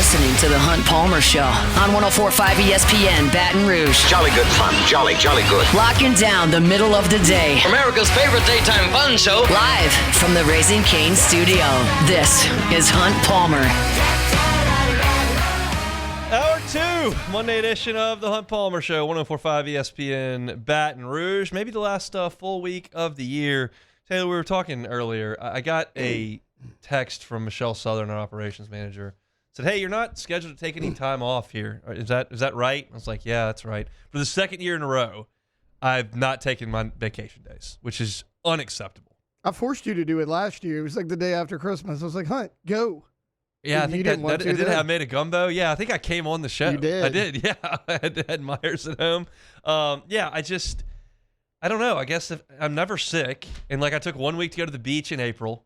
listening to The Hunt Palmer Show on 104.5 ESPN Baton Rouge. Jolly good fun. Jolly good. Locking down the middle of the day. America's favorite daytime fun show. Live from the Raising Cane studio. This is Hunt Palmer. Hour 2, Monday edition of The Hunt Palmer Show, 104.5 ESPN Baton Rouge. Maybe the last full week of the year. Taylor, we were talking earlier. I got a text from Michelle Southern, our operations manager. Said, hey, you're not scheduled to take any time off here. Is that right? I was like, yeah, that's right. For the second year in a row, I've not taken my vacation days, which is unacceptable. I forced you to do it last year. It was like the day after Christmas. I was like, Hunt, go. Yeah, And I think I made a gumbo. Yeah, I think I came on the show. You did. I did, yeah. I had Myers at home. Yeah, I don't know. I guess if I'm never sick, and like I took 1 week to go to the beach in April,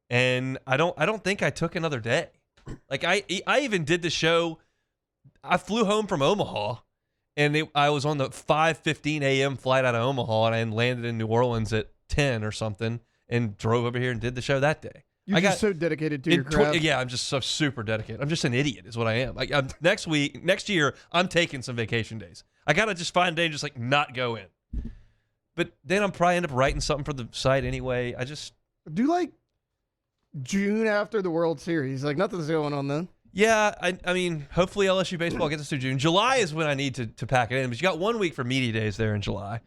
and I don't think I took another day. Like I even did the show. I flew home from Omaha, and I was on the 5:15 a.m. flight out of Omaha, and I landed in New Orleans at 10 or something, and drove over here and did the show that day. You're just so dedicated to your craft. Yeah, I'm just so super dedicated. I'm just an idiot, is what I am. Like next year, I'm taking some vacation days. I gotta just find a day and just like not go in. But then I'm probably end up writing something for the site anyway. I just do like June after the World Series. Like nothing's going on then. Yeah, I mean, hopefully LSU baseball gets us through June. July is when I need to pack it in. But you got 1 week for media days there in July.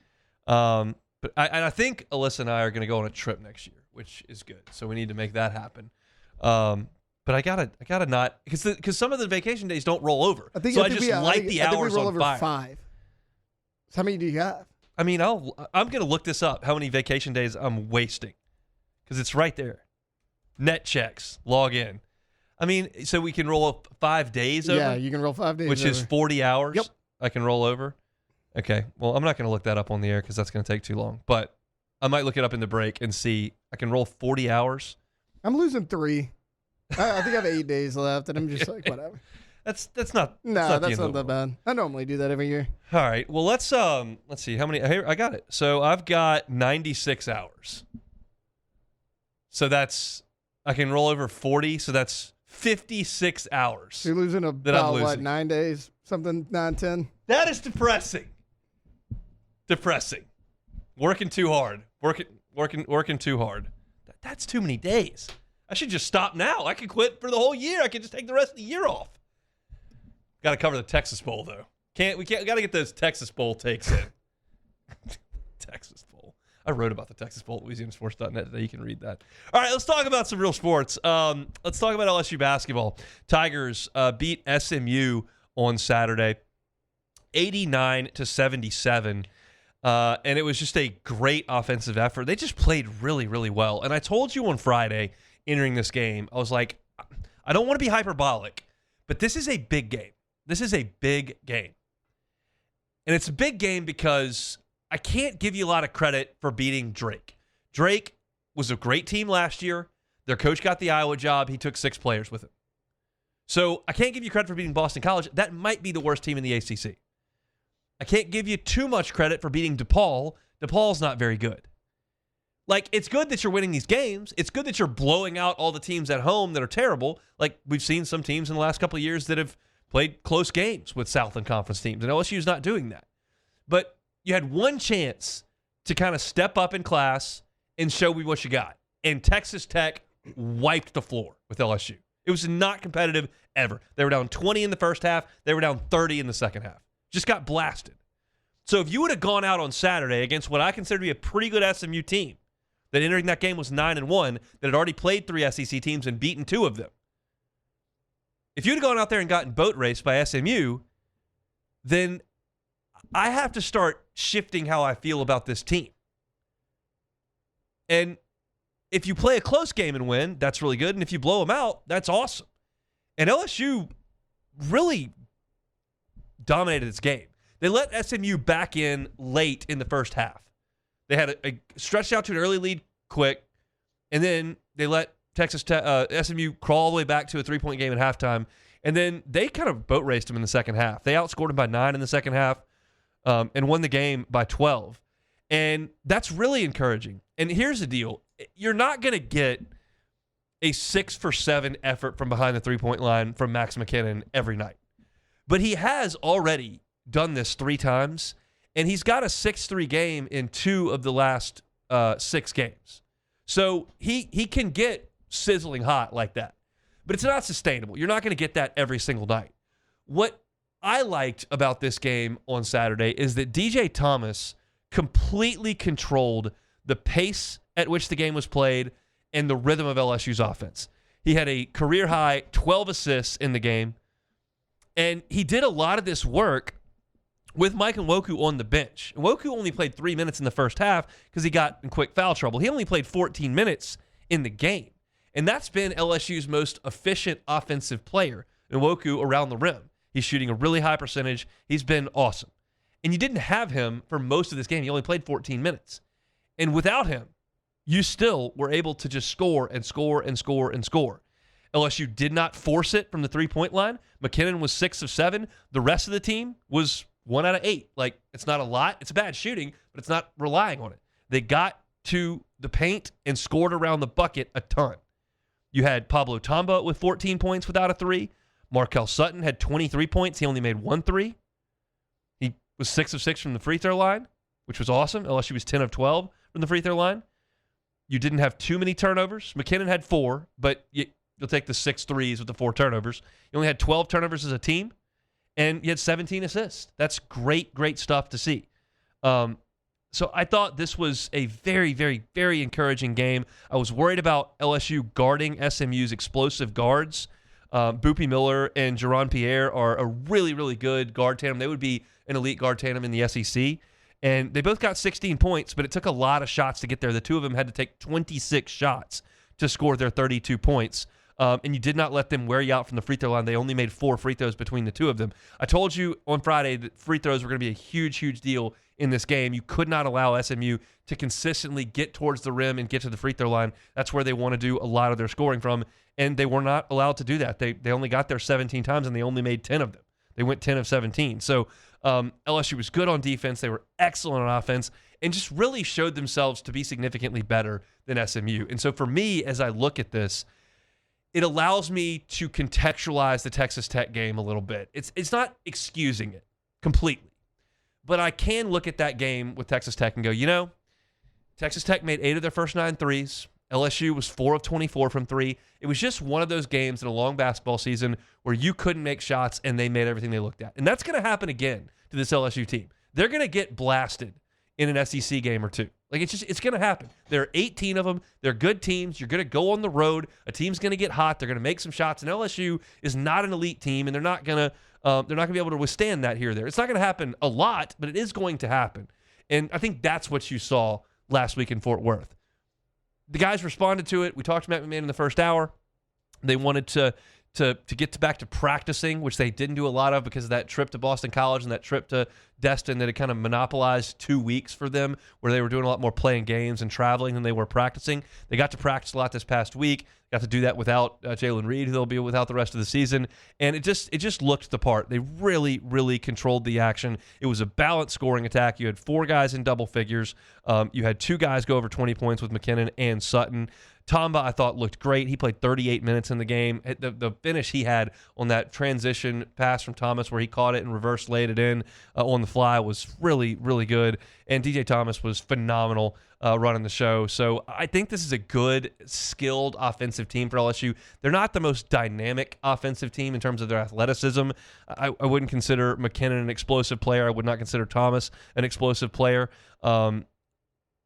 But I think Alyssa and I are going to go on a trip next year, which is good. So we need to make that happen. But I gotta not because some of the vacation days don't roll over. I just light the hours on fire. 5. So how many do you have? I mean, I'm going to look this up, how many vacation days I'm wasting, because it's right there. Net checks, log in. I mean, so we can roll up 5 days over? Yeah, you can roll 5 days which over. Is 40 hours? Yep. I can roll over? Okay. Well, I'm not going to look that up on the air because that's going to take too long. But I might look it up in the break and see. I can roll 40 hours. I'm losing 3. I think I have 8 days left, and I'm just like, whatever. That's not. That's not that bad. I normally do that every year. All right. Well, let's see how many. Here, I got it. So I've got 96 hours. So I can roll over 40. So that's 56 hours. So you're losing about 9 days, something 9, 10. That is depressing. Depressing. Working too hard. Working too hard. That's too many days. I should just stop now. I could quit for the whole year. I could just take the rest of the year off. Got to cover the Texas Bowl though. We got to get those Texas Bowl takes in. Texas Bowl. I wrote about the Texas Bowl at LouisianaSports.net today. You can read that. All right, let's talk about some real sports. Let's talk about LSU basketball. Tigers beat SMU on Saturday, 89-77. And it was just a great offensive effort. They just played really, really well. And I told you on Friday entering this game, I was like, I don't want to be hyperbolic, but this is a big game. This is a big game. And it's a big game because I can't give you a lot of credit for beating Drake. Drake was a great team last year. Their coach got the Iowa job. He took 6 players with him. So I can't give you credit for beating Boston College. That might be the worst team in the ACC. I can't give you too much credit for beating DePaul. DePaul's not very good. Like, it's good that you're winning these games. It's good that you're blowing out all the teams at home that are terrible. Like, we've seen some teams in the last couple of years that have played close games with Southland Conference teams, and LSU's not doing that. But you had one chance to kind of step up in class and show me what you got. And Texas Tech wiped the floor with LSU. It was not competitive ever. They were down 20 in the first half. They were down 30 in the second half. Just got blasted. So if you would have gone out on Saturday against what I consider to be a pretty good SMU team, that entering that game was 9-1, that had already played 3 SEC teams and beaten 2 of them. If you'd have gone out there and gotten boat raced by SMU, then I have to start shifting how I feel about this team. And if you play a close game and win, that's really good. And if you blow them out, that's awesome. And LSU really dominated this game. They let SMU back in late in the first half. They had a stretched out to an early lead quick, and then they let SMU crawl all the way back to a 3-point game at halftime, and then they kind of boat raced them in the second half. They outscored them by 9 in the second half and won the game by 12. And that's really encouraging. And here's the deal. You're not going to get a 6-for-7 effort from behind the three-point line from Max McKinnon every night. But he has already done this 3 times, and he's got a 6-3 game in 2 of the last 6 games. So he can get sizzling hot like that. But it's not sustainable. You're not going to get that every single night. What I liked about this game on Saturday is that DJ Thomas completely controlled the pace at which the game was played and the rhythm of LSU's offense. He had a career-high 12 assists in the game, and he did a lot of this work with Mike Nwoku on the bench. Nwoku only played 3 minutes in the first half because he got in quick foul trouble. He only played 14 minutes in the game, and that's been LSU's most efficient offensive player, Nwoku, around the rim. He's shooting a really high percentage. He's been awesome. And you didn't have him for most of this game. He only played 14 minutes. And without him, you still were able to just score and score and score and score. LSU did not force it from the three-point line. McKinnon was 6 of 7. The rest of the team was 1 out of 8. Like, it's not a lot. It's bad shooting, but it's not relying on it. They got to the paint and scored around the bucket a ton. You had Pablo Tamba with 14 points without a 3. Markel Sutton had 23 points. He only made 1 3. He was 6 of 6 from the free throw line, which was awesome. LSU was 10 of 12 from the free throw line. You didn't have too many turnovers. McKinnon had 4, but you'll take the 6 threes with the 4 turnovers. You only had 12 turnovers as a team, and you had 17 assists. That's great, great stuff to see. So I thought this was a very, very, very encouraging game. I was worried about LSU guarding SMU's explosive guards. Boopy Miller and Jaron Pierre are a really, really good guard tandem. They would be an elite guard tandem in the SEC. And they both got 16 points, but it took a lot of shots to get there. The two of them had to take 26 shots to score their 32 points. And you did not let them wear you out from the free throw line. They only made 4 free throws between the two of them. I told you on Friday that free throws were going to be a huge, huge deal in this game. You could not allow SMU to consistently get towards the rim and get to the free throw line. That's where they want to do a lot of their scoring from, and they were not allowed to do that. They only got there 17 times, and they only made 10 of them. They went 10 of 17. So LSU was good on defense. They were excellent on offense and just really showed themselves to be significantly better than SMU. And so for me, as I look at this, it allows me to contextualize the Texas Tech game a little bit. It's not excusing it completely, but I can look at that game with Texas Tech and go, Texas Tech made 8 of their first 9 threes. LSU was 4 of 24 from 3. It was just one of those games in a long basketball season where you couldn't make shots and they made everything they looked at. And that's going to happen again to this LSU team. They're going to get blasted in an SEC game or two. Like, it's going to happen. There are 18 of them. They're good teams. You're going to go on the road. A team's going to get hot. They're going to make some shots. And LSU is not an elite team, and they're not going to be able to withstand that here or there. It's not going to happen a lot, but it is going to happen. And I think that's what you saw last week in Fort Worth. The guys responded to it. We talked to Matt McMahon in the first hour. They wanted to get back to practicing, which they didn't do a lot of because of that trip to Boston College and that trip to Destin that had kind of monopolized 2 weeks for them, where they were doing a lot more playing games and traveling than they were practicing. They got to practice a lot this past week. Got to do that without Jalen Reed, who they'll be without the rest of the season. And it just looked the part. They really, really controlled the action. It was a balanced scoring attack. You had 4 guys in double figures. You had 2 guys go over 20 points with McKinnon and Sutton. Tamba, I thought, looked great. He played 38 minutes in the game. The finish he had on that transition pass from Thomas where he caught it and reverse laid it in on the fly was really, really good. And DJ Thomas was phenomenal running the show. So I think this is a good, skilled offensive team for LSU. They're not the most dynamic offensive team in terms of their athleticism. I wouldn't consider McKinnon an explosive player. I would not consider Thomas an explosive player.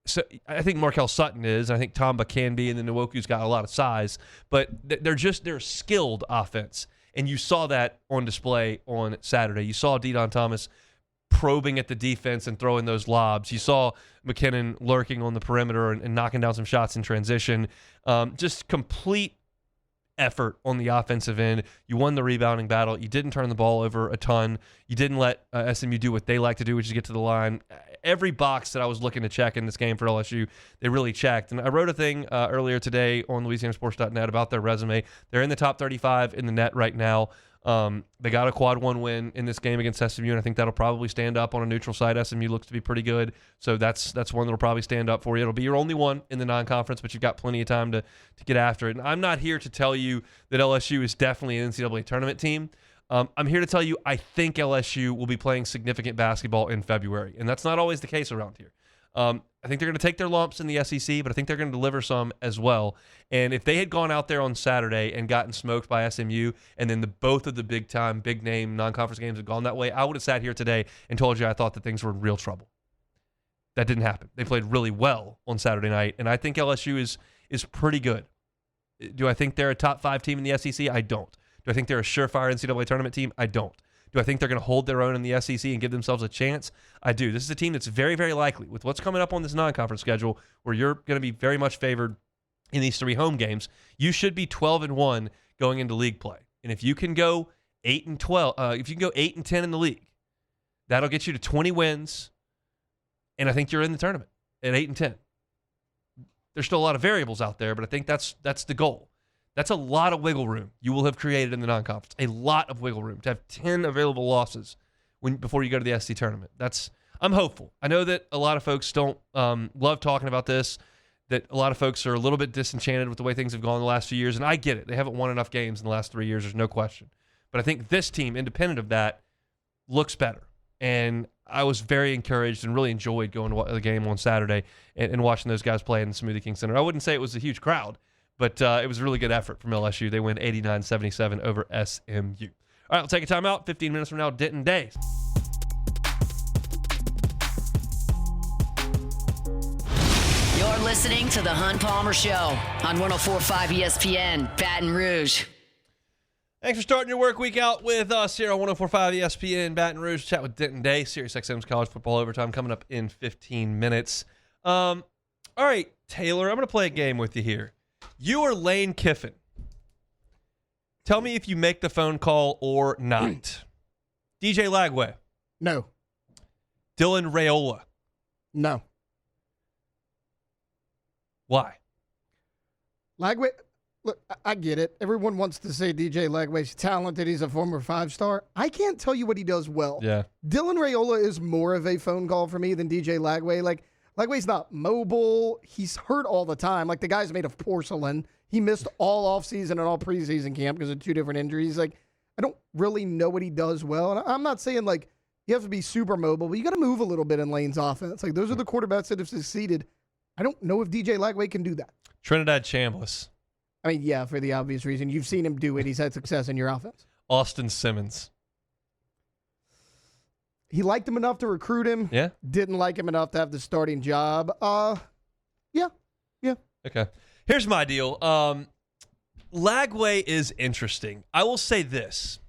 So I think Markel Sutton is. I think Tamba can be, and then Nwoku's got a lot of size. But they're a skilled offense, and you saw that on display on Saturday. You saw Dedan Thomas probing at the defense and throwing those lobs. You saw McKinnon lurking on the perimeter and knocking down some shots in transition. Just complete effort on the offensive end. You won the rebounding battle. You didn't turn the ball over a ton. You didn't let SMU do what they like to do, which is get to the line. Every box that I was looking to check in this game for LSU, they really checked. And I wrote a thing earlier today on LouisianaSports.net about their resume. They're in the top 35 in the net right now. They got a quad one win in this game against SMU, and I think that'll probably stand up on a neutral site. SMU looks to be pretty good, so that's one that'll probably stand up for you. It'll be your only one in the non-conference, but you've got plenty of time to get after it. And I'm not here to tell you that LSU is definitely an NCAA tournament team. I'm here to tell you I think LSU will be playing significant basketball in February, and that's not always the case around here. I think they're going to take their lumps in the SEC, but I think they're going to deliver some as well. And if they had gone out there on Saturday and gotten smoked by SMU, and then both of the big-time, big-name non-conference games had gone that way, I would have sat here today and told you I thought that things were in real trouble. That didn't happen. They played really well on Saturday night, and I think LSU is pretty good. Do I think they're a top 5 team in the SEC? I don't. Do I think they're a surefire NCAA tournament team? I don't. Do I think they're going to hold their own in the SEC and give themselves a chance? I do. This is a team that's very, very likely, with what's coming up on this non-conference schedule, where you're going to be very much favored in these 3 home games. You should be 12-1 going into league play. And if you can go 8-12, if you can go 8-10 in the league, that'll get you to 20 wins. And I think you're in the tournament at 8-10. There's still a lot of variables out there, but I think that's the goal. That's a lot of wiggle room you will have created in the non-conference. A lot of wiggle room to have 10 available losses before you go to the SEC tournament. I'm hopeful. I know that a lot of folks don't love talking about this, that a lot of folks are a little bit disenchanted with the way things have gone the last few years, and I get it. They haven't won enough games in the last 3 years. There's no question. But I think this team, independent of that, looks better. And I was very encouraged and really enjoyed going to the game on Saturday and watching those guys play in the Smoothie King Center. I wouldn't say it was a huge crowd, but it was a really good effort from LSU. They win 89-77 over SMU. All right, we'll take a timeout. 15 minutes from now, Denton Days. You're listening to The Hunt Palmer Show on 104.5 ESPN, Baton Rouge. Thanks for starting your work week out with us here on 104.5 ESPN, Baton Rouge. Chat with Denton Day, SiriusXM's College Football Overtime coming up in 15 minutes. All right, Taylor, I'm going to play a game with you here. You are Lane Kiffin. Tell me if you make the phone call or not. DJ Lagway. No. Dylan Raiola. No. Why? Lagway, look, I get it. Everyone wants to say DJ Lagway's talented. He's a former 5-star. I can't tell you what he does well. Yeah. Dylan Raiola is more of a phone call for me than DJ Lagway. Lagway's not mobile. He's hurt all the time. The guy's made of porcelain. He missed all offseason and all preseason camp because of 2 different injuries. I don't really know what he does well. And I'm not saying, you have to be super mobile, but you got to move a little bit in Lane's offense. Those are the quarterbacks that have succeeded. I don't know if DJ Lagway can do that. Trinidad Chambliss. I mean, yeah, for the obvious reason. You've seen him do it. He's had success in your offense. Austin Simmons. He liked him enough to recruit him. Yeah. Didn't like him enough to have the starting job. Yeah. Okay. Here's my deal. Lagway is interesting. I will say this.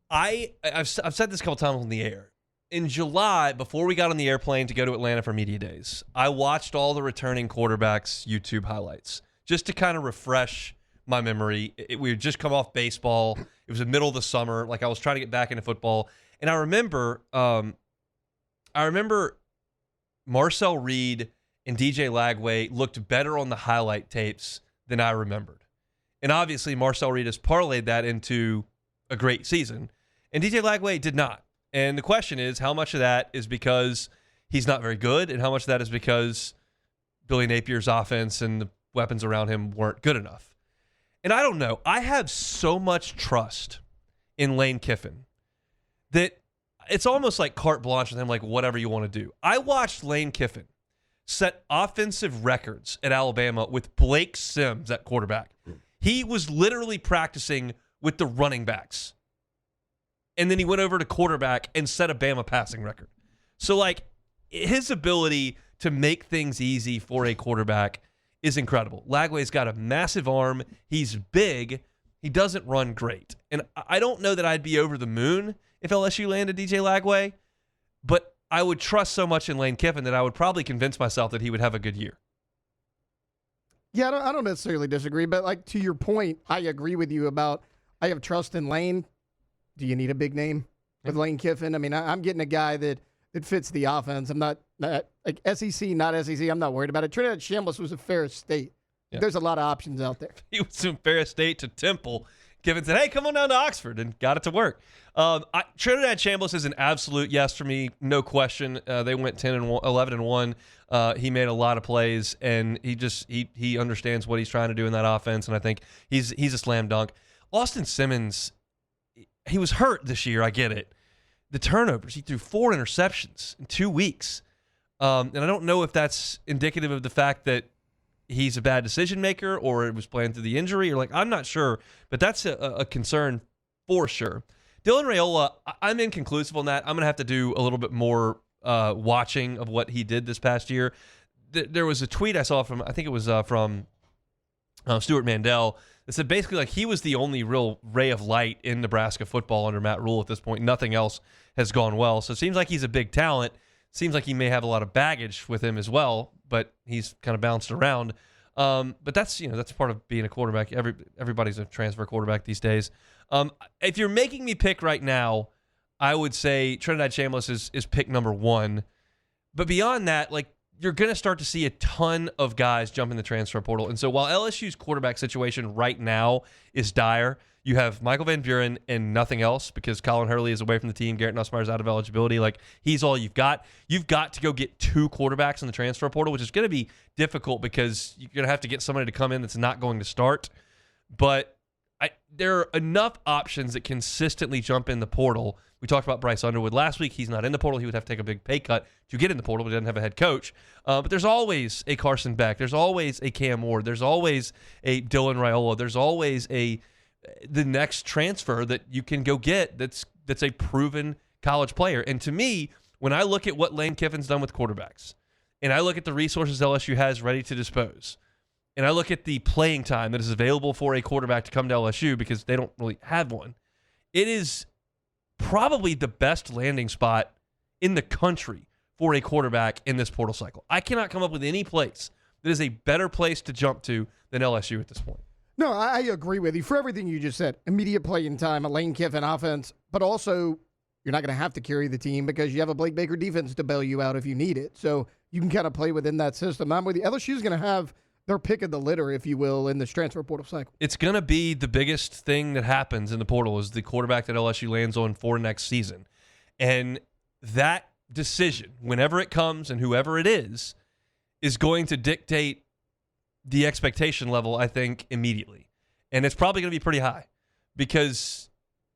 I've said this a couple times on the air. In July, before we got on the airplane to go to Atlanta for Media Days, I watched all the returning quarterbacks' YouTube highlights just to kind of refresh my memory. We had just come off baseball. It was the middle of the summer. I was trying to get back into football. And I remember Marcel Reed and DJ Lagway looked better on the highlight tapes than I remembered. And obviously, Marcel Reed has parlayed that into a great season. And DJ Lagway did not. And the question is, how much of that is because he's not very good, and how much of that is because Billy Napier's offense and the weapons around him weren't good enough? And I don't know. I have so much trust in Lane Kiffin that it's almost like carte blanche with him, whatever you want to do. I watched Lane Kiffin set offensive records at Alabama with Blake Sims at quarterback. He was literally practicing with the running backs. And then he went over to quarterback and set a Bama passing record. So, his ability to make things easy for a quarterback is incredible. Lagway's got a massive arm. He's big. He doesn't run great. And I don't know that I'd be over the moon if LSU landed DJ Lagway, but I would trust so much in Lane Kiffin that I would probably convince myself that he would have a good year. Yeah, I don't necessarily disagree, but to your point, I agree with you about I have trust in Lane. Do you need a big name with Lane Kiffin? I mean, I'm getting a guy that fits the offense. I'm not SEC, not SEC. I'm not worried about it. Trinidad Chambliss was a Ferris State. Yeah. There's a lot of options out there. He was from Ferris State to Temple Kiffin said, hey, come on down to Oxford, and got it to work. Trinidad Chambliss is an absolute yes for me, no question. They went 11-1. He made a lot of plays, and he understands what he's trying to do in that offense, and I think he's a slam dunk. Austin Simmons, he was hurt this year. I get it. The turnovers, he threw 4 interceptions in 2 weeks, and I don't know if that's indicative of the fact that he's a bad decision maker or it was planned through the injury, or I'm not sure, but that's a concern for sure. Dylan Raiola, I'm inconclusive on that. I'm going to have to do a little bit more watching of what he did this past year. There was a tweet I saw from, I think it was from Stuart Mandel, that said basically he was the only real ray of light in Nebraska football under Matt Rule at this point. Nothing else has gone well. So it seems like he's a big talent. Seems like he may have a lot of baggage with him as well, but he's kind of bounced around. But that's part of being a quarterback. Everybody's a transfer quarterback these days. If you're making me pick right now, I would say Trinidad Chambliss is pick number 1. But beyond that, you're going to start to see a ton of guys jump in the transfer portal. And so while LSU's quarterback situation right now is dire, you have Michael Van Buren and nothing else because Colin Hurley is away from the team. Garrett Nussmeier's out of eligibility. He's all you've got. You've got to go get 2 quarterbacks in the transfer portal, which is going to be difficult because you're going to have to get somebody to come in that's not going to start. But there are enough options that consistently jump in the portal. We talked about Bryce Underwood last week. He's not in the portal. He would have to take a big pay cut to get in the portal, but he doesn't have a head coach. But there's always a Carson Beck. There's always a Cam Ward. There's always a Dylan Raiola. There's always the next transfer that you can go get that's a proven college player. And to me, when I look at what Lane Kiffin's done with quarterbacks, and I look at the resources LSU has ready to dispose, and I look at the playing time that is available for a quarterback to come to LSU because they don't really have one, it is probably the best landing spot in the country for a quarterback in this portal cycle. I cannot come up with any place that is a better place to jump to than LSU at this point. No, I agree with you for everything you just said. Immediate playing time, a Lane Kiffin offense, but also you're not going to have to carry the team because you have a Blake Baker defense to bail you out if you need it. So you can kind of play within that system. I'm with you. LSU's going to have their pick of the litter, if you will, in this transfer portal cycle. It's going to be the biggest thing that happens in the portal is the quarterback that LSU lands on for next season. And that decision, whenever it comes and whoever it is going to dictate the expectation level, I think, immediately. And it's probably going to be pretty high because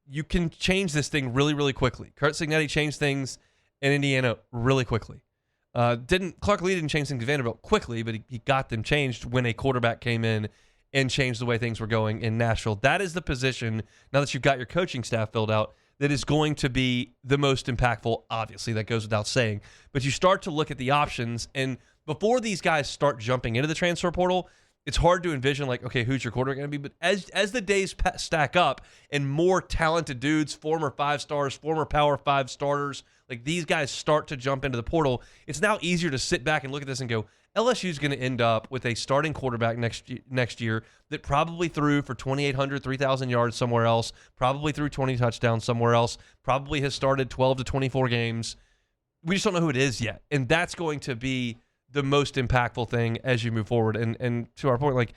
you can change this thing really, really quickly. Kurt Cignetti changed things in Indiana really quickly. Clark Lee didn't change things at Vanderbilt quickly, but he got them changed when a quarterback came in and changed the way things were going in Nashville. That is the position, now that you've got your coaching staff filled out, that is going to be the most impactful. Obviously, that goes without saying. But you start to look at the options, and before these guys start jumping into the transfer portal, it's hard to envision, okay, who's your quarterback going to be? But as the days stack up and more talented dudes, former 5 stars, former Power 5 starters, these guys start to jump into the portal, it's now easier to sit back and look at this and go, LSU's going to end up with a starting quarterback next year that probably threw for 2,800, 3,000 yards somewhere else, probably threw 20 touchdowns somewhere else, probably has started 12 to 24 games. We just don't know who it is yet. And that's going to be the most impactful thing as you move forward. And to our point,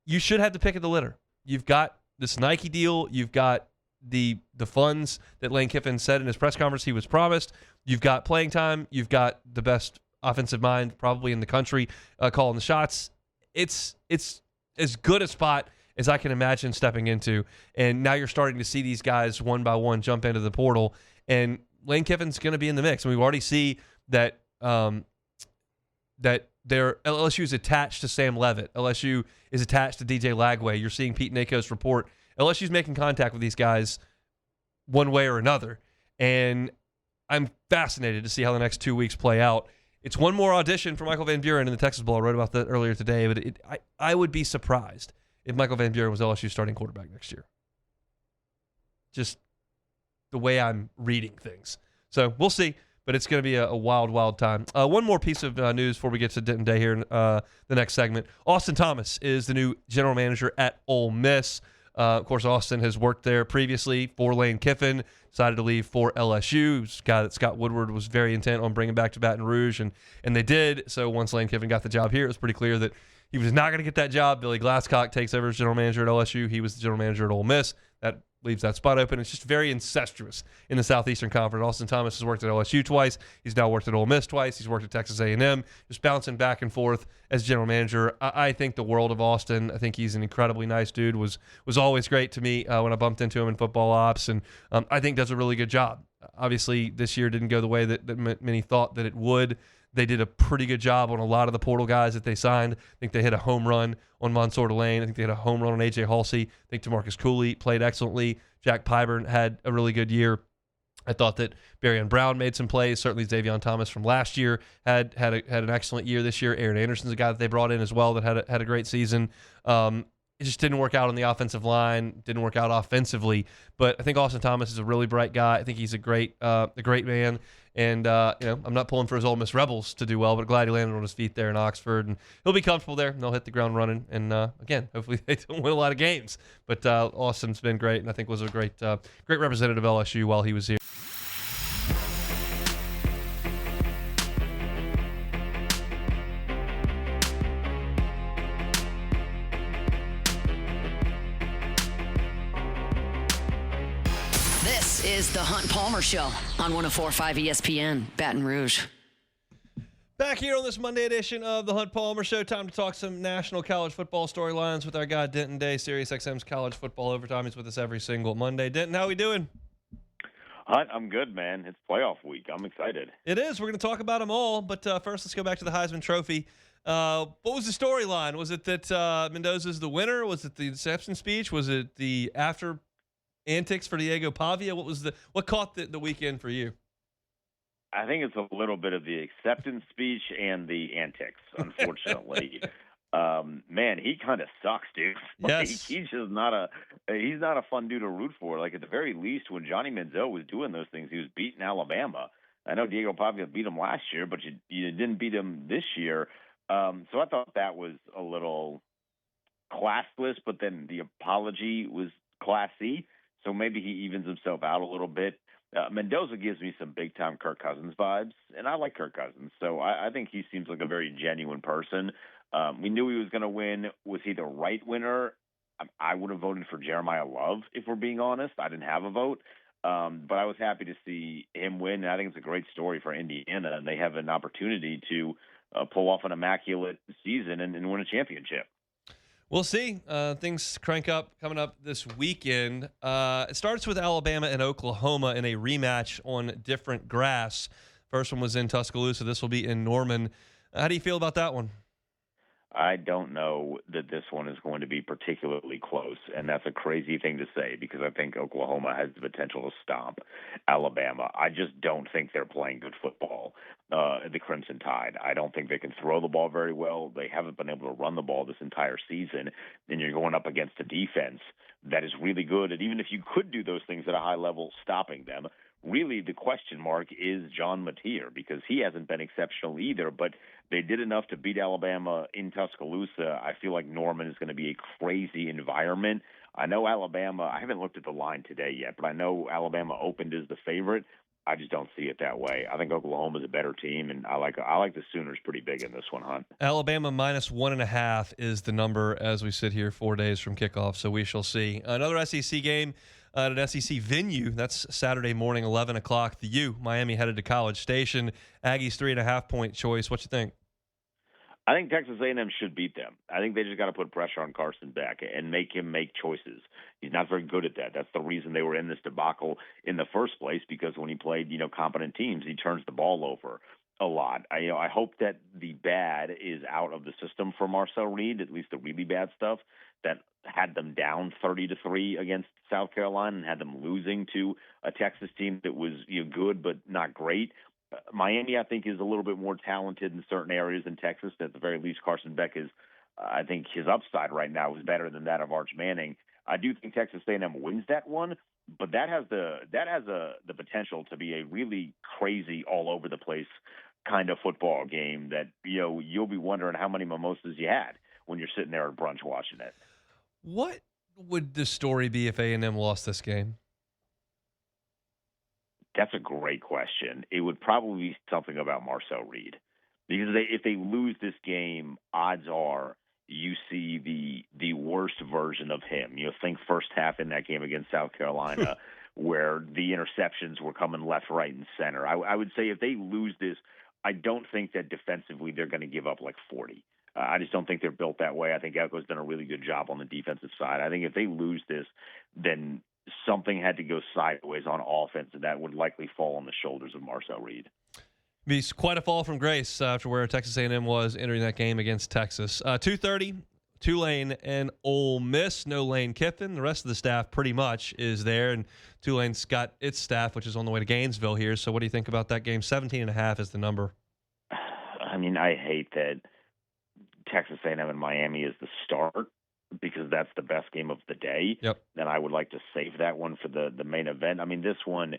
you should have the pick of the litter. You've got this Nike deal. You've got the funds that Lane Kiffin said in his press conference he was promised. You've got playing time. You've got the best offensive mind probably in the country calling the shots. It's as good a spot as I can imagine stepping into. And now you're starting to see these guys one by one jump into the portal. And Lane Kiffin's going to be in the mix. And we already see that LSU is attached to Sam Levitt. LSU is attached to DJ Lagway. You're seeing Pete Nako's report. LSU's making contact with these guys one way or another. And I'm fascinated to see how the next 2 weeks play out. It's one more audition for Michael Van Buren in the Texas Bowl. I wrote about that earlier today, but I would be surprised if Michael Van Buren was LSU's starting quarterback next year. Just the way I'm reading things. So we'll see. But it's going to be a wild, wild time. One more piece of news before we get to Denton Day here in the next segment. Austin Thomas is the new general manager at Ole Miss. Of course, Austin has worked there previously for Lane Kiffin, decided to leave for LSU. It's a guy that Scott Woodward was very intent on bringing back to Baton Rouge, and they did. So once Lane Kiffin got the job here, it was pretty clear that He was not going to get that job. Billy Glasscock takes over as general manager at LSU. He was the general manager at Ole Miss. That leaves that spot open. It's just very incestuous in the Southeastern Conference. Austin Thomas has worked at LSU twice. He's now worked at Ole Miss twice. He's worked at Texas A&M, just bouncing back and forth as general manager. I think the world of Austin. I think he's an incredibly nice dude. Was always great to me when I bumped into him in football ops, and I think does a really good job. Obviously, this year didn't go the way that many thought that it would. They did a pretty good job on a lot of the portal guys that they signed. I think they hit a home run on Mansour Delane. I think they hit a home run on A.J. Halsey. I think DeMarcus Cooley played excellently. Jack Pyburn had a really good year. I thought that Barrion Brown made some plays. Certainly Xavion Thomas from last year had an excellent year this year. Aaron Anderson's a guy that they brought in as well that had a great season. It just didn't work out on the offensive line, didn't work out offensively. But I think Austin Thomas is a really bright guy. I think he's a great man. And, I'm not pulling for his Ole Miss Rebels to do well, but glad he landed on his feet there in Oxford. And he'll be comfortable there, and they'll hit the ground running. And, again, hopefully they don't win a lot of games. But Austin's been great, and I think was a great representative of LSU while he was here. This is the Hunt Palmer Show on 104.5 ESPN, Baton Rouge. Back here on this Monday edition of the Hunt Palmer Show, time to talk some national college football storylines with our guy Denton Day, SiriusXM's College Football Overtime. He's with us every single Monday. Denton, how we doing? Hunt, I'm good, man. It's playoff week. I'm excited. It is. We're going to talk about them all, but first let's go back to the Heisman Trophy. What was the storyline? Was it that Mendoza's the winner? Was it the acceptance speech? Was it the after antics for Diego Pavia? What caught the weekend for you? I think it's a little bit of the acceptance speech and the antics, unfortunately. Man, he kind of sucks, dude. Yes. He's just not a fun dude to root for. Like, at the very least, when Johnny Manziel was doing those things, he was beating Alabama. I know Diego Pavia beat him last year, but you didn't beat him this year. So I thought that was a little classless, but then the apology was classy. So maybe he evens himself out a little bit. Mendoza gives me some big-time Kirk Cousins vibes, and I like Kirk Cousins. So I think he seems like a very genuine person. We knew he was going to win. Was he the right winner? I would have voted for Jeremiah Love, if we're being honest. I didn't have a vote. But I was happy to see him win, and I think it's a great story for Indiana, and they have an opportunity to pull off an immaculate season and win a championship. We'll see. Things crank up coming up this weekend. It starts with Alabama and Oklahoma in a rematch on different grass. First one was in Tuscaloosa. This will be in Norman. How do you feel about that one? I don't know that this one is going to be particularly close, and that's a crazy thing to say because I think Oklahoma has the potential to stomp Alabama. I just don't think they're playing good football, the Crimson Tide. I don't think they can throw the ball very well. They haven't been able to run the ball this entire season, and you're going up against a defense that is really good, and even if you could do those things at a high level, stopping them, really the question mark is John Mateer because he hasn't been exceptional either, but they did enough to beat Alabama in Tuscaloosa. I feel like Norman is going to be a crazy environment. I know Alabama, I haven't looked at the line today yet, but I know Alabama opened as the favorite. I just don't see it that way. I think Oklahoma's a better team, and I like the Sooners pretty big in this one, Hunt. Alabama -1.5 is the number as we sit here 4 days from kickoff, so we shall see. Another SEC game at an SEC venue. That's Saturday morning, 11 o'clock. The U, Miami headed to College Station. Aggies 3.5-point choice. What you think? I think Texas A&M should beat them. I think they just got to put pressure on Carson Beck and make him make choices. He's not very good at that. That's the reason they were in this debacle in the first place, because when he played, competent teams, he turns the ball over a lot. I hope that the bad is out of the system for Marcel Reed, at least the really bad stuff that had them down 30-3 against South Carolina and had them losing to a Texas team that was good but not great. Miami, I think, is a little bit more talented in certain areas than Texas. At the very least, Carson Beck is, I think his upside right now is better than that of Arch Manning. I do think Texas A&M wins that one, but that has the potential to be a really crazy, all over the place kind of football game that you'll be wondering how many mimosas you had when you're sitting there at brunch watching it. What would the story be if A&M lost this game? That's a great question. It would probably be something about Marcel Reed, because if they lose this game, odds are you see the worst version of him. Think first half in that game against South Carolina where the interceptions were coming left, right, and center. I would say if they lose this, I don't think that defensively they're going to give up like 40. I just don't think they're built that way. I think Elko's done a really good job on the defensive side. I think if they lose this, then something had to go sideways on offense, and that would likely fall on the shoulders of Marcel Reed. Be quite a fall from grace after where Texas A&M was entering that game against Texas. 2:30, Tulane and Ole Miss. No Lane Kiffin. The rest of the staff pretty much is there, and Tulane's got its staff, which is on the way to Gainesville here. So what do you think about that game? 17.5 is the number. I mean, I hate that Texas A&M and Miami is the start because that's the best game of the day. Yep. And I would like to save that one for the main event. I mean, this one,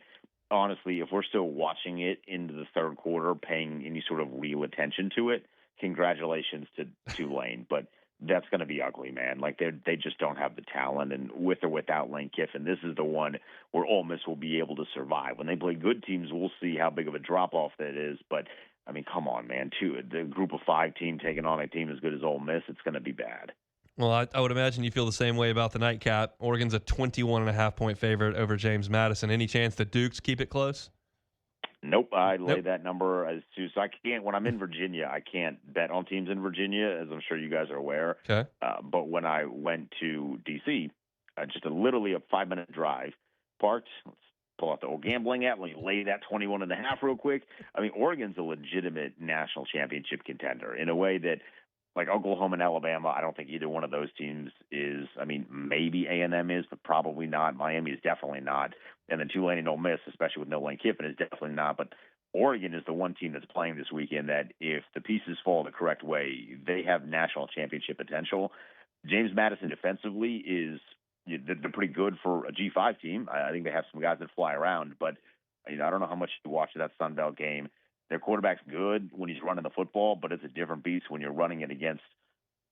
honestly, if we're still watching it into the third quarter, paying any sort of real attention to it, congratulations to Tulane. But that's going to be ugly, man. Like, they just don't have the talent. And with or without Lane Kiffin, this is the one where Ole Miss will be able to survive. When they play good teams, we'll see how big of a drop-off that is. But, I mean, come on, man. The group of 5 team taking on a team as good as Ole Miss, it's going to be bad. Well, I would imagine you feel the same way about the nightcap. Oregon's a 21.5-point favorite over James Madison. Any chance the Dukes keep it close? Nope. I lay that number as soon. So I can't, when I'm in Virginia, I can't bet on teams in Virginia, as I'm sure you guys are aware. Okay. But when I went to D.C., just literally a 5-minute drive, parked, let's pull out the old gambling app, let me lay that 21.5 real quick. I mean, Oregon's a legitimate national championship contender in a way that, like Oklahoma and Alabama, I don't think either one of those teams is. I mean, maybe A&M is, but probably not. Miami is definitely not. And then Tulane and Ole Miss, especially with no Lane Kiffin, is definitely not. But Oregon is the one team that's playing this weekend that if the pieces fall the correct way, they have national championship potential. James Madison defensively is they're pretty good for a G5 team. I think they have some guys that fly around. But I don't know how much you watch that Sun Belt game. Their quarterback's good when he's running the football, but it's a different beast when you're running it against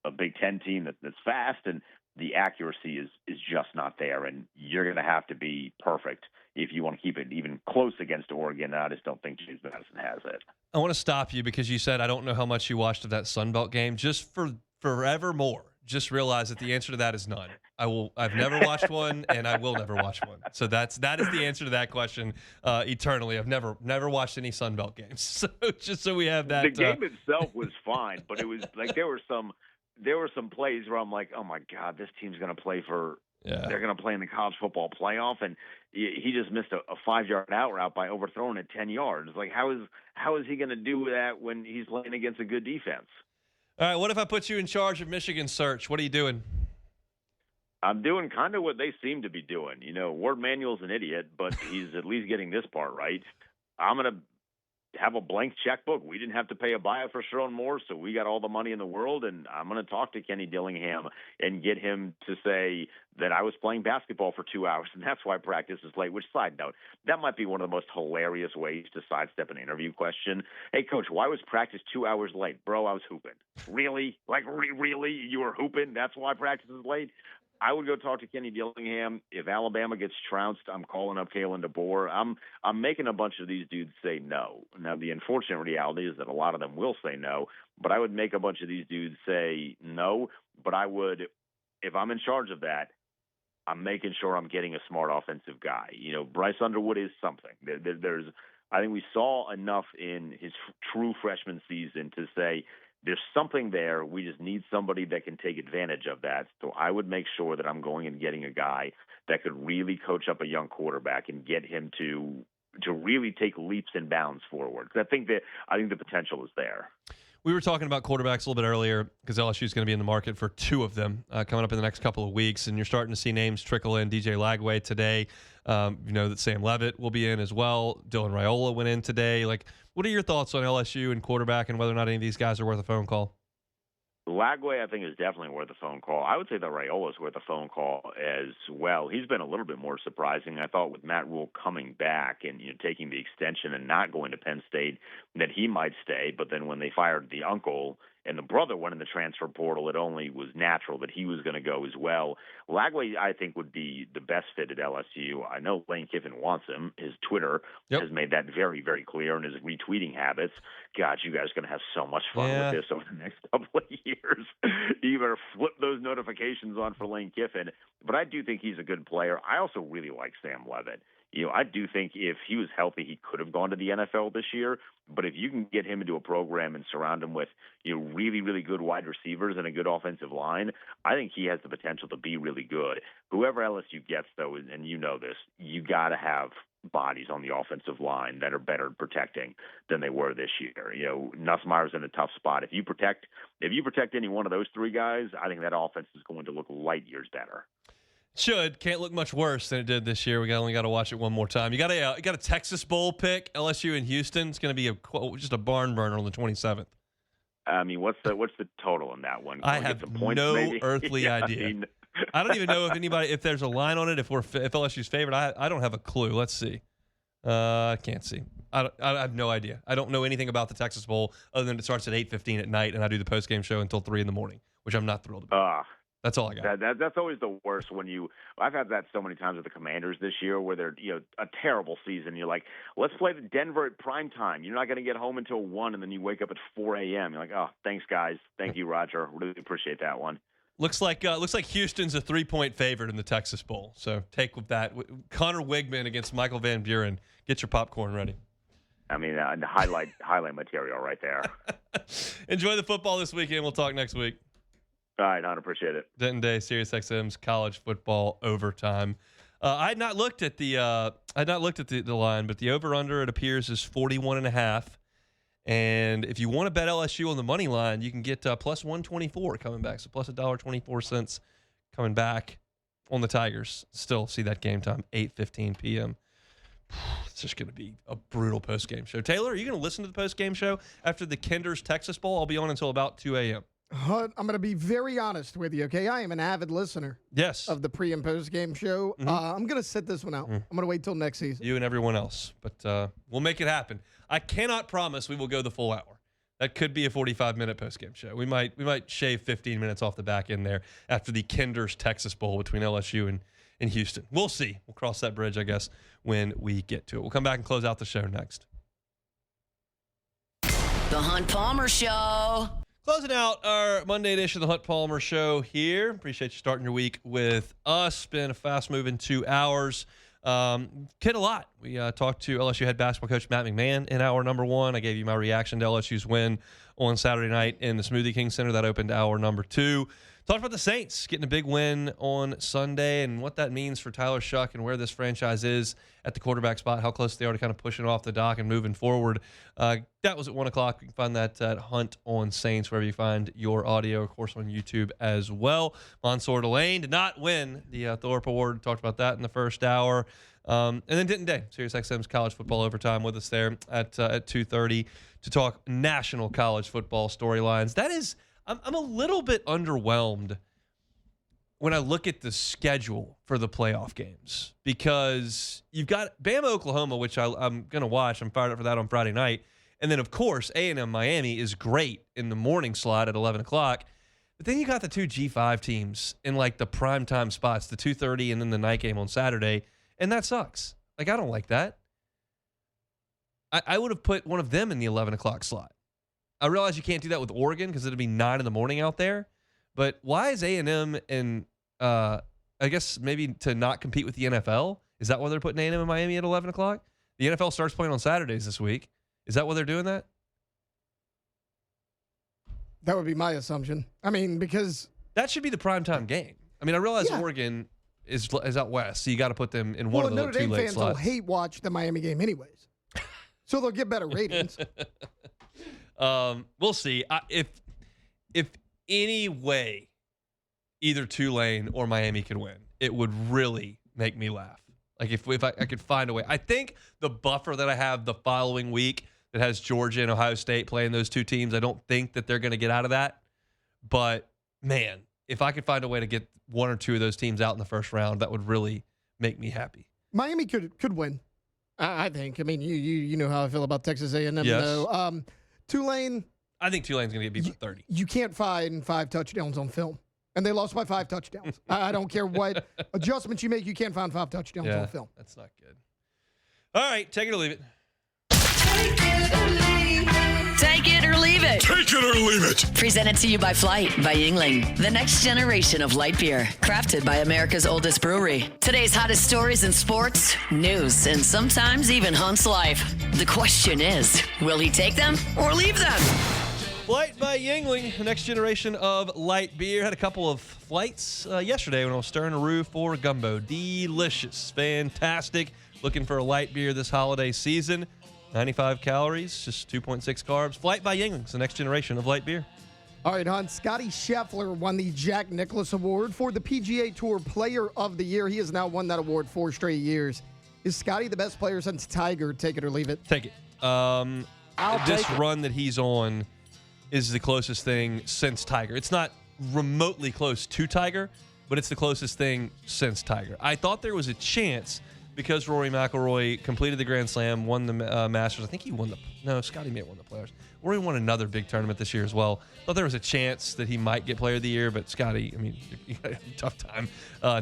a Big Ten team that's fast, and the accuracy is just not there. And you're going to have to be perfect if you want to keep it even close against Oregon. I just don't think James Madison has it. I want to stop you because you said I don't know how much you watched of that Sun Belt game. Just for forevermore, just realize that the answer to that is none. I've never watched one, and I will never watch one. So that is the answer to that question eternally. I've never watched any Sun Belt games. So just so we have that. The game itself was fine, but it was like there were some plays where I'm like, oh my God, this team's going to play for. Yeah. They're going to play in the college football playoff, and he just missed a 5-yard out route by overthrowing it 10 yards. Like how is he going to do that when he's playing against a good defense? All right, what if I put you in charge of Michigan search? What are you doing? I'm doing kind of what they seem to be doing. Ward Manuel's an idiot, but he's at least getting this part right. I'm going to have a blank checkbook. We didn't have to pay a buyout for Sherrone Moore, so we got all the money in the world, and I'm going to talk to Kenny Dillingham and get him to say that I was playing basketball for 2 hours, and that's why practice is late, which, side note, that might be one of the most hilarious ways to sidestep an interview question. Hey, Coach, why was practice 2 hours late? Bro, I was hooping. Really? Like, really? You were hooping? That's why practice is late? I would go talk to Kenny Dillingham. If Alabama gets trounced, I'm calling up Kalen DeBoer. I'm making a bunch of these dudes say no. Now, the unfortunate reality is that a lot of them will say no, but I would make a bunch of these dudes say no. But I would, if I'm in charge of that, I'm making sure I'm getting a smart offensive guy. Bryce Underwood is something. I think we saw enough in his true freshman season to say, there's something there. We just need somebody that can take advantage of that. So I would make sure that I'm going and getting a guy that could really coach up a young quarterback and get him to really take leaps and bounds forward. Because I think the potential is there. We were talking about quarterbacks a little bit earlier because LSU is going to be in the market for 2 of them coming up in the next couple of weeks, and you're starting to see names trickle in. DJ Lagway today. That Sam Levitt will be in as well. Dylan Raiola went in today. Like, what are your thoughts on LSU and quarterback and whether or not any of these guys are worth a phone call? Lagway, I think, is definitely worth a phone call. I would say that Raiola is worth a phone call as well. He's been a little bit more surprising. I thought with Matt Rule coming back and taking the extension and not going to Penn State that he might stay. But then when they fired the uncle and the brother went in the transfer portal, it only was natural that he was going to go as well. Lagway, I think, would be the best fit at LSU. I know Lane Kiffin wants him. His Twitter has made that very, very clear, and his retweeting habits. God, you guys are going to have so much fun with this over the next couple of years. You better flip those notifications on for Lane Kiffin. But I do think he's a good player. I also really like Sam Levitt. I do think if he was healthy, he could have gone to the NFL this year. But if you can get him into a program and surround him with, really, really good wide receivers and a good offensive line, I think he has the potential to be really good. Whoever LSU gets, though, and you know this, you got to have bodies on the offensive line that are better at protecting than they were this year. Nussmeier's in a tough spot. If you protect any one of those three guys, I think that offense is going to look light years better. Can't look much worse than it did this year. We only got to watch it one more time. You got a Texas Bowl pick, LSU and Houston. It's going to be just a barn burner on the 27th. I mean, what's the total on that one? I have no earthly idea. I don't even know if there's a line on it. If LSU's favorite, I don't have a clue. Let's see. I can't see. I have no idea. I don't know anything about the Texas Bowl other than it starts at 8:15 at night, and I do the post game show until 3 a.m, which I'm not thrilled about. That's all I got. That's always the worst I've had that so many times with the Commanders this year where they're, a terrible season. You're like, let's play the Denver at prime time. You're not going to get home until 1, and then you wake up at 4 a.m. You're like, oh, thanks, guys. Thank you, Roger. Really appreciate that one. Looks like Houston's a 3-point favorite in the Texas Bowl. So take with that. Connor Wigman against Michael Van Buren. Get your popcorn ready. I mean, highlight material right there. Enjoy the football this weekend. We'll talk next week. All right, Don, appreciate it. Denton Day, SiriusXM's college football overtime. I had not looked at the line, but the over/under, it appears, is 41.5. And if you want to bet LSU on the money line, you can get plus 124 coming back. So plus $1.24 coming back on the Tigers. Still see that game time, 8:15 p.m. It's just going to be a brutal post-game show. Taylor, are you going to listen to the post-game show after the Kinder's Texas Bowl? I'll be on until about 2 a.m. I'm going to be very honest with you, okay? I am an avid listener of the pre- and post-game show. Mm-hmm. I'm going to sit this one out. I'm going to wait till next season. You and everyone else. But we'll make it happen. I cannot promise we will go the full hour. That could be a 45-minute post-game show. We might shave 15 minutes off the back end there after the Kinder's Texas Bowl between LSU and Houston. We'll see. We'll cross that bridge, I guess, when we get to it. We'll come back and close out the show next. The Hunt Palmer Show. Closing out our Monday edition of the Hunt Palmer Show here. Appreciate you starting your week with us. Been a fast-moving 2 hours. Kid a lot. We talked to LSU head basketball coach Matt McMahon in hour number 1. I gave you my reaction to LSU's win on Saturday night in the Smoothie King Center. That opened hour number 2. Talked about the Saints getting a big win on Sunday and what that means for Tyler Shuck and where this franchise is at the quarterback spot, how close they are to kind of pushing off the dock and moving forward. That was at 1 o'clock. You can find that at Hunt on Saints, wherever you find your audio, of course, on YouTube as well. Mansour Delane did not win the Thorpe Award. Talked about that in the first hour. And then Denton Day, SiriusXM's college football overtime, with us there at 2:30 to talk national college football storylines. That is... I'm a little bit underwhelmed when I look at the schedule for the playoff games because you've got Bama, Oklahoma, which I'm going to watch. I'm fired up for that on Friday night. And then, of course, A&M Miami is great in the morning slot at 11 o'clock. But then you got the 2 G5 teams in, like, the primetime spots, the 2:30 and then the night game on Saturday, and that sucks. Like, I don't like that. I would have put one of them in the 11 o'clock slot. I realize you can't do that with Oregon because it'll be 9 a.m. out there. But why is A&M and I guess maybe to not compete with the NFL? Is that why they're putting A&M in Miami at 11 o'clock? The NFL starts playing on Saturdays this week. Is that why they're doing that? That would be my assumption. I mean, because... that should be the primetime game. I mean, I realize Oregon is out west, so you got to put them in one of the Notre 2 Dame late fans slots. will hate watch the Miami game anyways. So they'll get better ratings. We'll see. If any way either Tulane or Miami could win, it would really make me laugh. Like if I could find a way. I think the buffer that I have the following week that has Georgia and Ohio State playing those 2 teams, I don't think that they're going to get out of that. But, man, if I could find a way to get 1 or 2 of those teams out in the first round, that would really make me happy. Miami could win, I think. I mean, you know how I feel about Texas A&M, yes. though. Tulane. I think Tulane's going to get beat by 30. You can't find 5 touchdowns on film. And they lost by 5 touchdowns. I don't care what adjustments you make. You can't find 5 touchdowns on film. That's not good. All right, take it or leave it. Take it or leave it. Take it or leave it. Presented to you by Flight by Yingling, the next generation of light beer, crafted by America's oldest brewery. Today's hottest stories in sports, news, and sometimes even Hunt's life. The question is, will he take them or leave them? Flight by Yingling, the next generation of light beer. Had a couple of flights yesterday when I was stirring a roux for gumbo. Delicious, fantastic. Looking for a light beer this holiday season. 95 calories, just 2.6 carbs. Flight by Yingling, it's the next generation of light beer. All right, Hunt. Scotty Scheffler won the Jack Nicklaus Award for the PGA Tour Player of the Year. He has now won that award 4 straight years. Is Scotty the best player since Tiger? Take it or leave it. Take it. This run that he's on is the closest thing since Tiger. It's not remotely close to Tiger, but it's the closest thing since Tiger. I thought there was a chance because Rory McIlroy completed the Grand Slam, won the Masters. I think he won Scotty may have won the Players. Rory won another big tournament this year as well. Thought there was a chance that he might get Player of the Year, but Scotty, I mean, you had a tough time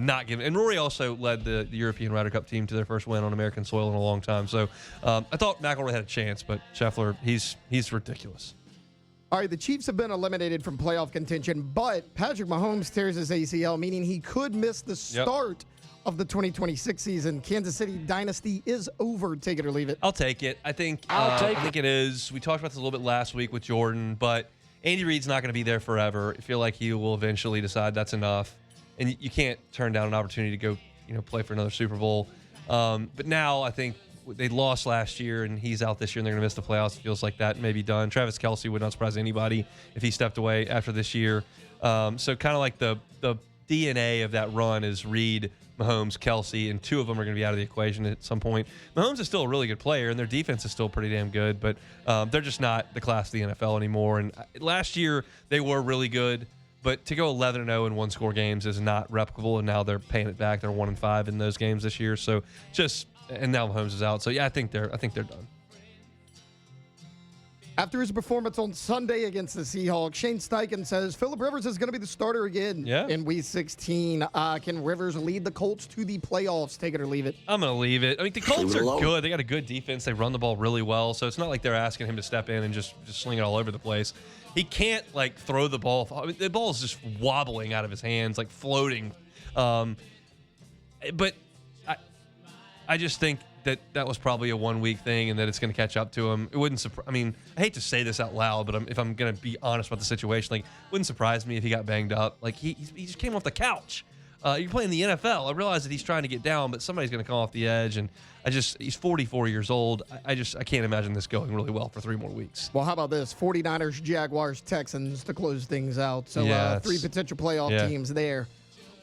not giving. And Rory also led the European Ryder Cup team to their first win on American soil in a long time. So I thought McIlroy had a chance, but Scheffler, he's ridiculous. All right, the Chiefs have been eliminated from playoff contention, but Patrick Mahomes tears his ACL, meaning he could miss the start of the 2026 season. Kansas City dynasty is over. Take it or leave it. I'll take it. I think it is. We talked about this a little bit last week with Jordan, but Andy Reid's not going to be there forever. I feel like he will eventually decide that's enough, and you can't turn down an opportunity to go, play for another Super Bowl. But now I think they lost last year, and he's out this year, and they're going to miss the playoffs. It feels like that may be done. Travis Kelce would not surprise anybody if he stepped away after this year. So kind of like the DNA of that run is Reid, Mahomes, Kelce, and 2 of them are going to be out of the equation at some point. Mahomes is still a really good player, and their defense is still pretty damn good, but they're just not the class of the NFL anymore. And last year, they were really good, but to go 11-0 in one-score games is not replicable, and now they're paying it back. They're 1-5 in those games this year. So and now Mahomes is out. So yeah, I think they're done. After his performance on Sunday against the Seahawks, Shane Steichen says Phillip Rivers is going to be the starter again in Week 16. Can Rivers lead the Colts to the playoffs? Take it or leave it. I'm going to leave it. I mean, the Colts are good. They got a good defense. They run the ball really well. So it's not like they're asking him to step in and just sling it all over the place. He can't, throw the ball. I mean, the ball is just wobbling out of his hands, floating. But I just think that was probably a 1-week thing and that it's going to catch up to him. It wouldn't surprise. I mean, I hate to say this out loud, but if I'm going to be honest about the situation, it wouldn't surprise me if he got banged up. He just came off the couch. You're playing the NFL. I realize that he's trying to get down, but somebody's going to come off the edge, and he's 44 years old. I can't imagine this going really well for 3 more weeks. Well, how about this? 49ers, Jaguars, Texans to close things out. So 3 potential playoff teams there.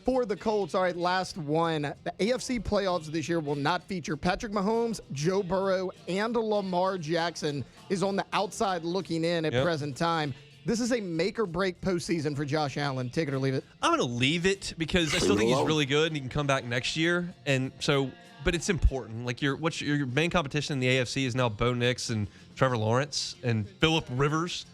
For the Colts, all right, last one. The AFC playoffs this year will not feature Patrick Mahomes, Joe Burrow, and Lamar Jackson is on the outside looking in at present time. This is a make-or-break postseason for Josh Allen. Take it or leave it. I'm going to leave it because I still think he's really good and he can come back next year. And so, but it's important. Your main competition in the AFC is now Bo Nix and Trevor Lawrence and Phillip Rivers.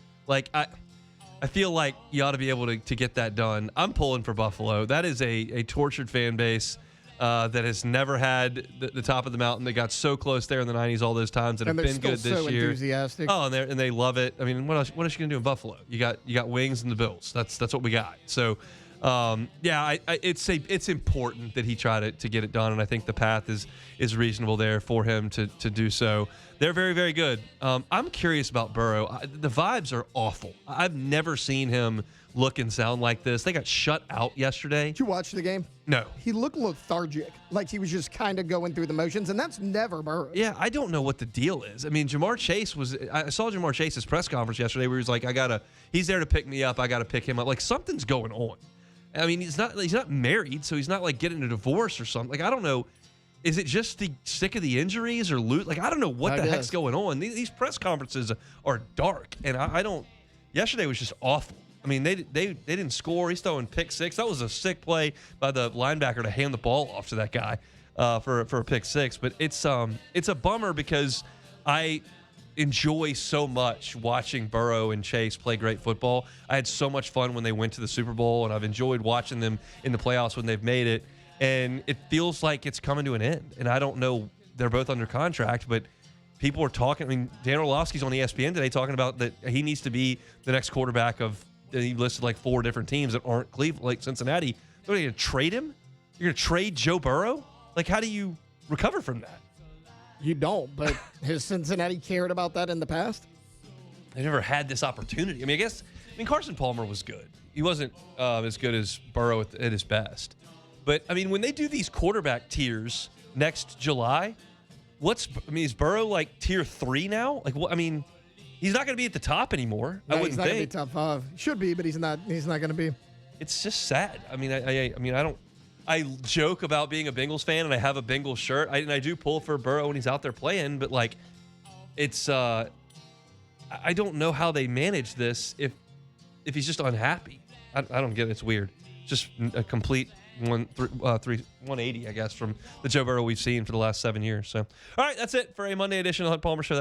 I feel like you ought to be able to get that done. I'm pulling for Buffalo. That is a tortured fan base that has never had the top of the mountain. They got so close there in the 90s all those times and have been good this so year. Enthusiastic. Oh, and they love it. I mean, what else you going to do in Buffalo? You got wings and the Bills. That's what we got. So, it's important that he try to get it done, and I think the path is reasonable there for him to do so. They're very, very good. I'm curious about Burrow. The vibes are awful. I've never seen him look and sound like this. They got shut out yesterday. Did you watch the game? No. He looked lethargic, like he was just kind of going through the motions, and that's never Burrow. Yeah, I don't know what the deal is. I mean, I saw Jamar Chase's press conference yesterday where he was like, he's there to pick me up. I got to pick him up. Something's going on. I mean, he's not married, so he's not getting a divorce or something. I don't know. Is it just the sick of the injuries or lose? I don't know what the heck's going on. These press conferences are dark, and I don't. Yesterday was just awful. I mean, they didn't score. He's throwing pick six. That was a sick play by the linebacker to hand the ball off to that guy for a pick six. But it's a bummer because I enjoy so much watching Burrow and Chase play great football. I had so much fun when they went to the Super Bowl, and I've enjoyed watching them in the playoffs when they've made it. And it feels like it's coming to an end. And I don't know, they're both under contract, but people are talking. I mean, Dan Orlovsky's on ESPN today talking about that he needs to be the next quarterback of, he listed like 4 different teams that aren't Cleveland, like Cincinnati. They're going to trade him? You're going to trade Joe Burrow? Like, how do you recover from that? You don't, but has Cincinnati cared about that in the past? They never had this opportunity. I mean, Carson Palmer was good. He wasn't as good as Burrow at his best. But, I mean, when they do these quarterback tiers next July, is Burrow like tier 3 now? Like, what? I mean, he's not going to be at the top anymore. No, I wouldn't he's not think. going to be top 5. Should be, but he's not. He's not going to be. It's just sad. I mean, I joke about being a Bengals fan, and I have a Bengals shirt, and I do pull for Burrow when he's out there playing, but like, it's I don't know how they manage this if he's just unhappy. I don't get it. It's weird. Just a complete 180, I guess, from the Joe Burrow we've seen for the last 7 years. So, all right, that's it for a Monday edition of the Hunt Palmer Show.